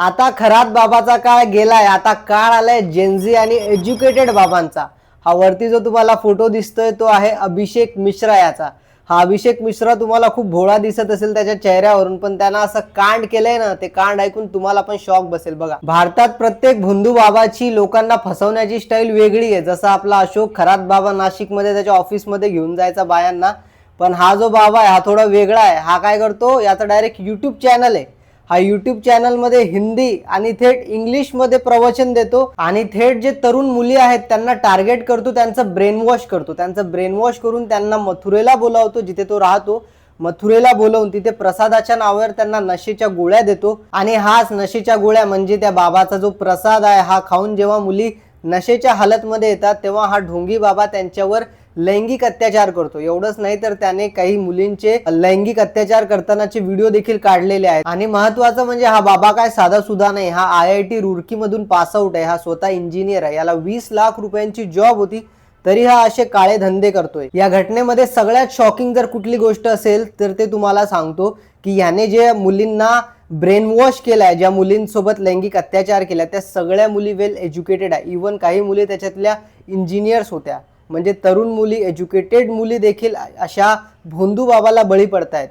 आता खरात बाबाचा काळ गेलाय, आता काळ आलाय जेनझी आणि एज्युकेटेड बाबांचा। हा वरती जो तुम्हाला फोटो दिसतोय तो आहे अभिषेक मिश्रा याचा। हा अभिषेक मिश्रा तुम्हाला खूप भोळा दिसत असेल त्याच्या चेहऱ्यावरून, पण त्यानं असं कांड केलंय ना, ते कांड ऐकून तुम्हाला पण शॉक बसेल। बघा, भारतात प्रत्येक भोंदू बाबाची लोकांना फसवण्याची स्टाईल वेगळी आहे। जसं आपला अशोक खरात बाबा नाशिकमध्ये त्याच्या ऑफिसमध्ये घेऊन जायचा बायांना, पण हा जो बाबा आहे हा थोडा वेगळा आहे। हा काय करतो, याचा डायरेक्ट यूट्यूब चॅनल आहे। हा यूट्यूब चॅनल मध्ये हिंदी आणि थेट इंग्लिश मध्ये प्रवचन देतो आणि थेट जे तरुण मुली आहेत त्यांना टार्गेट करतो, त्यांचं ब्रेन वॉश करतो। त्यांचं ब्रेन वॉश करून त्यांना मथुरेला बोलावतो, जिथे तो राहतो। मथुरेला बोलवून तिथे प्रसादाच्या नावावर त्यांना नशेच्या गोळ्या देतो आणि हाच नशेच्या गोळ्या म्हणजे त्या बाबाचा जो प्रसाद आहे हा खाऊन जेव्हा मुली नशेच्या हालतमध्ये येतात तेव्हा हा ढोंगी बाबा त्यांच्यावर लैंगिक अत्याचार करतो। एवढंच नाही तर त्याने काही मुलींचे लैंगिक अत्याचार करतानाचे व्हिडिओ देखील काढलेले आहेत। आणि महत्त्वाचं म्हणजे हा बाबा काय साधा सुद्धा नाही, हा IIT रुड़की मधून पास आउट आहे। हा स्वतः इंजिनियर आहे। याला 20 लाख रुपयांची जॉब होती, तरी हा असे काळे धंदे करतोय। या घटनेमध्ये सगळ्यात शॉकिंग जर कुठली गोष्ट असेल तर ते तुम्हाला सांगतो की याने जे मुलींना ब्रेन वॉश केलाय, ज्या मुलींसोबत लैंगिक अत्याचार केला, त्या सगळ्या मुली वेल एज्युकेटेड आहे। इवन काही मुली त्याच्यातल्या इंजिनियर्स होत्या। म्हणजे तरुण मुली, एज्युकेटेड मुली देखील अशा भोंदू बाबाला बळी पडतायत।